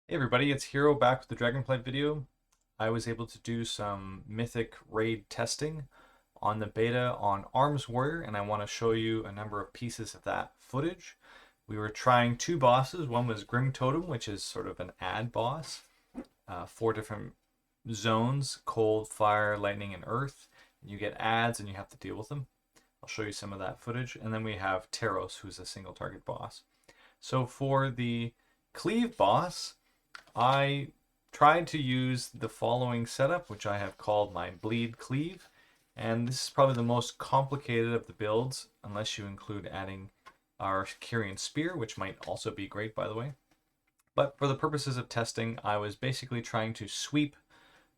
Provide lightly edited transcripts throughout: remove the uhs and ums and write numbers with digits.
Hey everybody, it's Hero back with the Dragonflight video. I was able to do some Mythic raid testing on the beta on Arms Warrior, and I want to show you a number of pieces of that footage. We were trying two bosses. One was Grimtotem, which is sort of an ad boss. Four different zones: cold, fire, lightning, and earth. You get ads and you have to deal with them. I'll show you some of that footage. And then we have Terros, who's a single target boss. So for the Cleave boss, I tried to use the following setup, which I have called my Bleed Cleave. And this is probably the most complicated of the builds, unless you include adding our Kyrian Spear, which might also be great, by the way. But for the purposes of testing, I was basically trying to sweep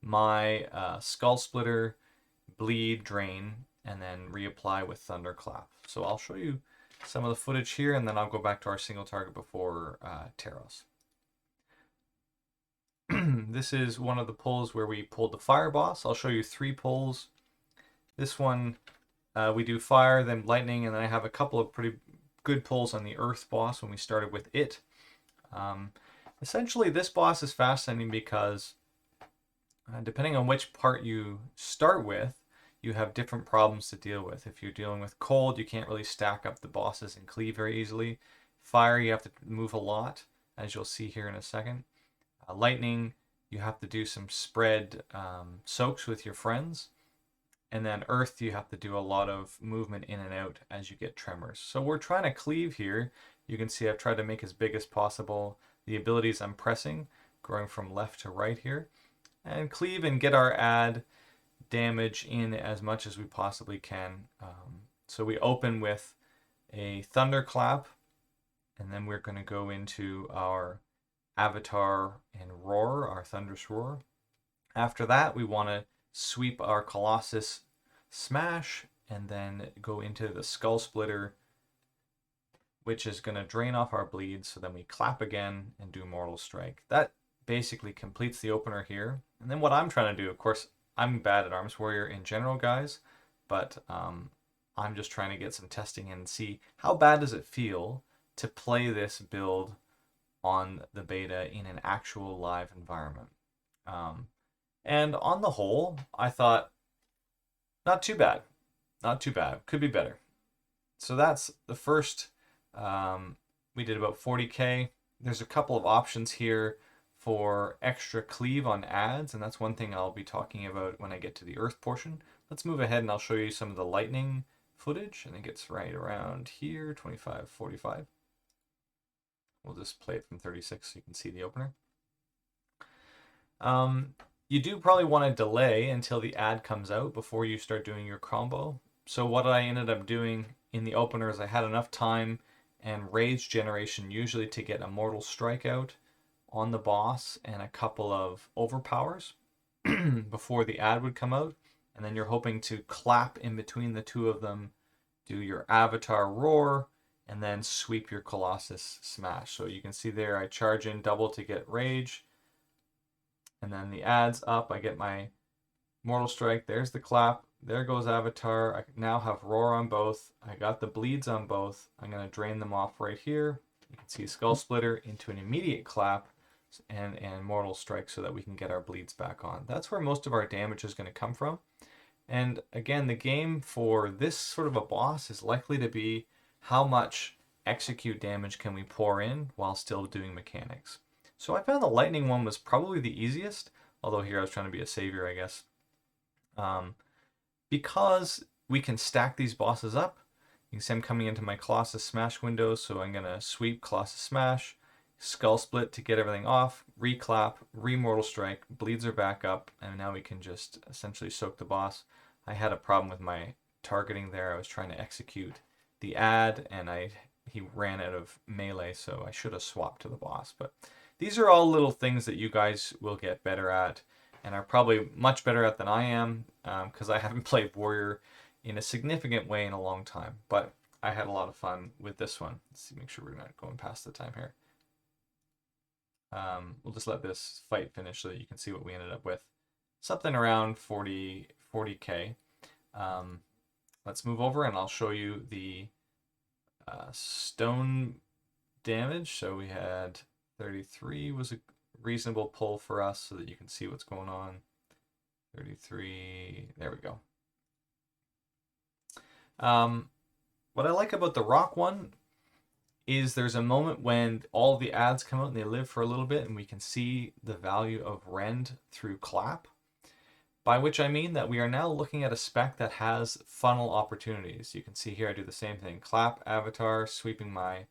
my Skullsplitter, Bleed, Drain, and then reapply with Thunderclap. So I'll show you some of the footage here, and then I'll go back to our single target before Terros. This is one of the pulls where we pulled the fire boss. I'll show you three pulls. This one, we do fire, then lightning, and then I have a couple of pretty good pulls on the earth boss when we started with it. Essentially, this boss is fascinating because depending on which part you start with, you have different problems to deal with. If you're dealing with cold, you can't really stack up the bosses and cleave very easily. Fire, you have to move a lot, as you'll see here in a second. Lightning, you have to do some spread soaks with your friends. And then earth, you have to do a lot of movement in and out as you get tremors. So we're trying to cleave here. You can see I've tried to make as big as possible the abilities I'm pressing, going from left to right here. And cleave and get our ad damage in as much as we possibly can. So we open with a thunderclap, and then we're going to go into our Avatar and Roar, our Thunderous Roar. After that, we want to sweep our Colossus Smash and then go into the Skullsplitter, which is going to drain off our bleed. So then we clap again and do Mortal Strike. That basically completes the opener here. And then what I'm trying to do, of course, I'm bad at Arms Warrior in general, guys, but I'm just trying to get some testing in and see how bad does it feel to play this build on the beta in an actual live environment. And on the whole, I thought, not too bad. Not too bad. Could be better. So that's the first. We did about 40k. There's a couple of options here for extra cleave on ads, and that's one thing I'll be talking about when I get to the earth portion. Let's move ahead and I'll show you some of the lightning footage. I think it's right around here, 25, 45. We'll just play it from 36 so you can see the opener. You do probably want to delay until the ad comes out before you start doing your combo. So what I ended up doing in the opener is I had enough time and rage generation usually to get a mortal strike out on the boss and a couple of overpowers before the ad would come out. And then you're hoping to clap in between the two of them, do your Avatar Roar, and then sweep your Colossus Smash. So you can see there I charge in double to get rage, and then the ads up, I get my Mortal Strike, there's the clap, there goes Avatar, I now have Roar on both, I got the bleeds on both, I'm going to drain them off right here. You can see Skull Splitter into an immediate clap and Mortal Strike so that we can get our bleeds back on. That's where most of our damage is going to come from. And again, the game for this sort of a boss is likely to be how much execute damage can we pour in while still doing mechanics. So I found the lightning one was probably the easiest, although here I was trying to be a savior, I guess. Because we can stack these bosses up. You can see I'm coming into my Colossus Smash window, so I'm going to sweep Colossus Smash, Skull Split to get everything off, reclap, re-Mortal Strike, bleeds are back up, and now we can just essentially soak the boss. I had a problem with my targeting there. I was trying to execute the ad, and he ran out of melee, so I should have swapped to the boss. But these are all little things that you guys will get better at, and are probably much better at than I am, because I haven't played Warrior in a significant way in a long time. But I had a lot of fun with this one. Let's see, make sure we're not going past the time here. We'll just let this fight finish so that you can see what we ended up with. Something around 40k. Let's move over and I'll show you the stone damage. So we had 33 was reasonable pull for us so that you can see what's going on. 33, there we go. What I like about the rock one is there's a moment when all the ads come out and they live for a little bit and we can see the value of rend through clap. By which I mean that we are now looking at a spec that has funnel opportunities. You can see here I do the same thing. Clap, avatar, sweeping my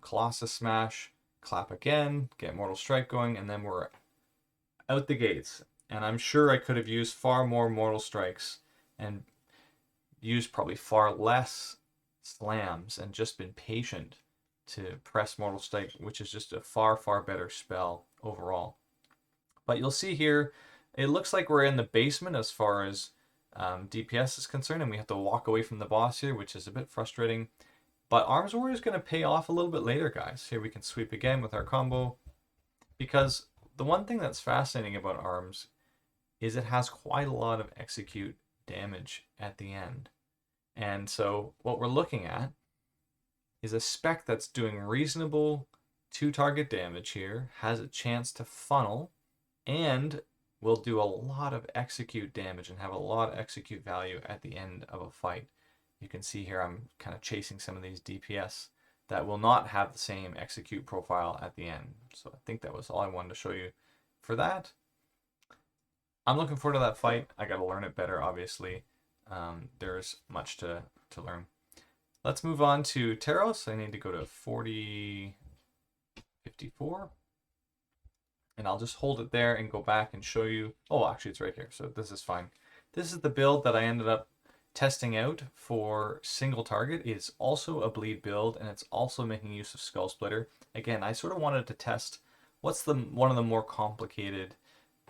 Colossus Smash, clap again, get Mortal Strike going, and then we're out the gates. And I'm sure I could have used far more Mortal Strikes and used probably far less slams and just been patient to press Mortal Strike, which is just a far, far better spell overall. But you'll see here, it looks like we're in the basement as far as DPS is concerned, and we have to walk away from the boss here, which is a bit frustrating. But Arms Warrior is going to pay off a little bit later, guys. Here we can sweep again with our combo. Because the one thing that's fascinating about Arms is it has quite a lot of execute damage at the end. And so what we're looking at is a spec that's doing reasonable 2-target damage here, has a chance to funnel, and will do a lot of execute damage and have a lot of execute value at the end of a fight. You can see here I'm kind of chasing some of these DPS that will not have the same execute profile at the end. So I think that was all I wanted to show you for that. I'm looking forward to that fight. I got to learn it better, obviously. There's much to learn. Let's move on to Terros. I need to go to 4054. And I'll just hold it there and go back and show you. Oh, actually, it's right here. So this is fine. This is the build that I ended up testing out for single target. It's also a bleed build, and it's also making use of Skullsplitter. Again, I sort of wanted to test what's one of the more complicated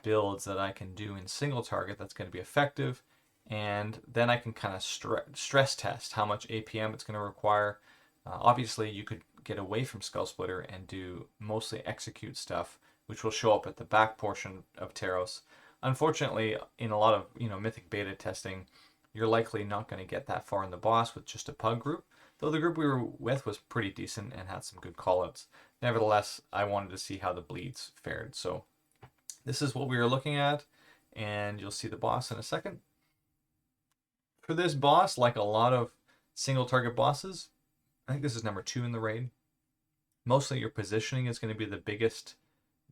builds that I can do in single target that's going to be effective, and then I can kind of stress test how much APM it's going to require. Obviously, you could get away from Skullsplitter and do mostly execute stuff, which will show up at the back portion of Terros. Unfortunately, in a lot of Mythic beta testing, you're likely not going to get that far in the boss with just a pug group, though the group we were with was pretty decent and had some good callouts. Nevertheless, I wanted to see how the bleeds fared. So this is what we were looking at, and you'll see the boss in a second. For this boss, like a lot of single target bosses, I think this is number 2 in the raid. Mostly your positioning is going to be the biggest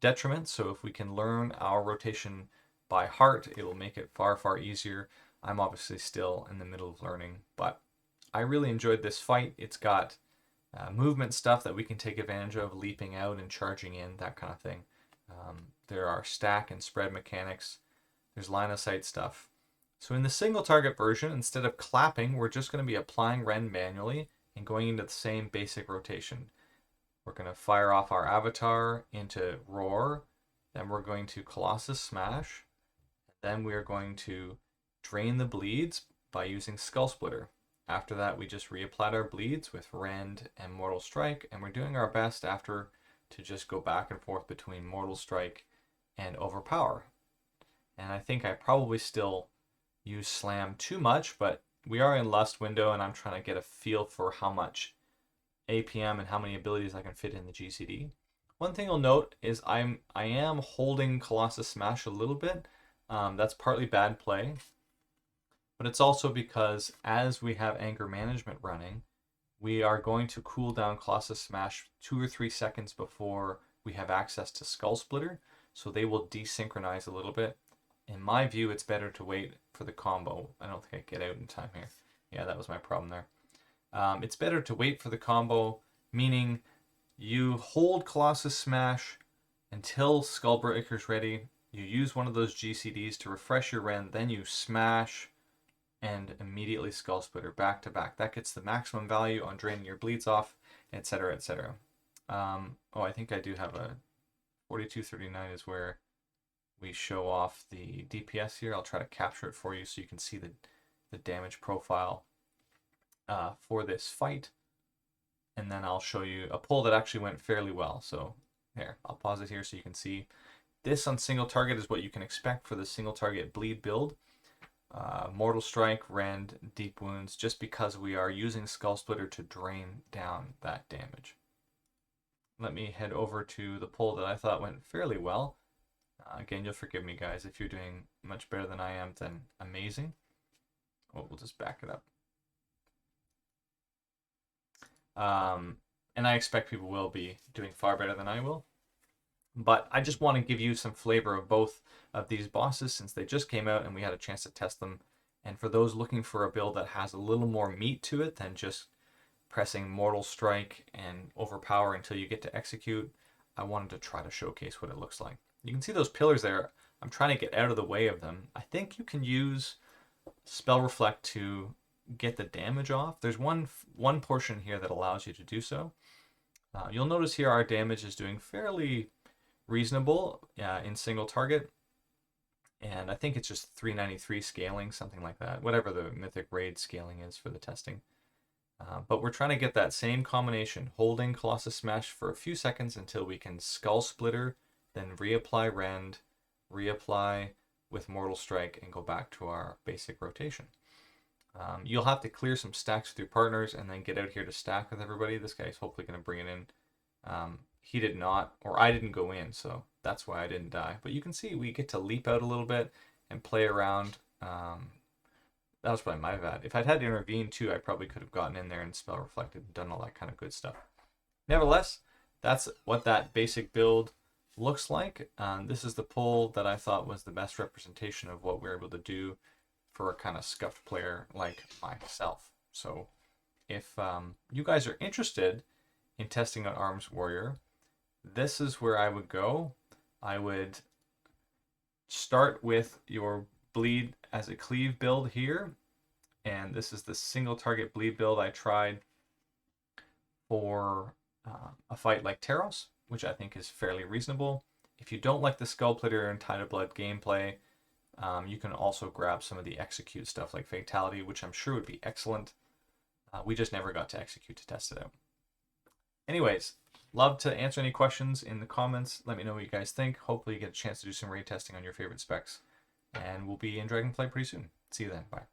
detriment. So if we can learn our rotation by heart, it will make it far, far easier. I'm obviously still in the middle of learning, but I really enjoyed this fight. It's got movement stuff that we can take advantage of, leaping out and charging in, that kind of thing. There are stack and spread mechanics. There's line of sight stuff. So in the single target version, instead of clapping, we're just going to be applying rend manually and going into the same basic rotation. We're going to fire off our avatar into Roar, then we're going to Colossus Smash, then we are going to drain the bleeds by using Skullsplitter. After that, we just reapplied our bleeds with Rend and Mortal Strike, and we're doing our best after to just go back and forth between Mortal Strike and Overpower. And I think I probably still use Slam too much, but we are in Lust window, and I'm trying to get a feel for how much APM and how many abilities I can fit in the GCD. One thing you'll note is I am holding Colossus Smash a little bit. That's partly bad play, but it's also because as we have anger management running, we are going to cool down Colossus Smash 2 or 3 seconds before we have access to Skullsplitter, so they will desynchronize a little bit. In my view, it's better to wait for the combo. I don't think I get out in time here. Yeah, that was my problem there. It's better to wait for the combo, meaning you hold Colossus Smash until Skullbreaker's ready. You use one of those GCDs to refresh your rend, then you smash and immediately Skullsplitter back to back. That gets the maximum value on draining your bleeds off, etc., etc. Oh, I think I do have a 4239 is where we show off the DPS here. I'll try to capture it for you so you can see the damage profile for this fight. And then I'll show you a pull that actually went fairly well. So here, I'll pause it here so you can see. This on single target is what you can expect for the single target bleed build. Mortal Strike, Rend, Deep Wounds, just because we are using Skullsplitter to drain down that damage. let me head over to the poll that I thought went fairly well. Again, you'll forgive me, guys, if you're doing much better than I am, then amazing. Oh, we'll just back it up. And I expect people will be doing far better than I will. But I just want to give you some flavor of both of these bosses since they just came out and we had a chance to test them. And for those looking for a build that has a little more meat to it than just pressing Mortal Strike and overpower until you get to execute, I wanted to try to showcase what it looks like. You can see those pillars there. I'm trying to get out of the way of them. I think you can use Spell Reflect to get the damage off. There's one portion here that allows you to do so. You'll notice here our damage is doing fairly reasonable in single target. And I think it's just 393 scaling, something like that. Whatever the Mythic raid scaling is for the testing. But we're trying to get that same combination, holding Colossus Smash for a few seconds until we can Skullsplitter, then reapply Rend, reapply with Mortal Strike, and go back to our basic rotation. You'll have to clear some stacks with your partners and then get out here to stack with everybody. This guy's hopefully going to bring it in. He did not, or I didn't go in, so that's why I didn't die. But you can see we get to leap out a little bit and play around. That was probably my bad. If I'd had to intervene too, I probably could have gotten in there and spell reflected and done all that kind of good stuff. Nevertheless, that's what that basic build looks like. This is the pull that I thought was the best representation of what we're able to do for a kind of scuffed player like myself. So if you guys are interested in testing out Arms Warrior, this is where I would go. I would start with your bleed as a cleave build here, and this is the single target bleed build I tried for a fight like Terros, which I think is fairly reasonable. If you don't like the Skullsplitter and Tide of Blood gameplay, you can also grab some of the execute stuff like Fatality, which I'm sure would be excellent. We just never got to execute to test it out. Anyways, love to answer any questions in the comments. Let me know what you guys think. Hopefully you get a chance to do some raid testing on your favorite specs. And we'll be in Dragonflight pretty soon. See you then. Bye.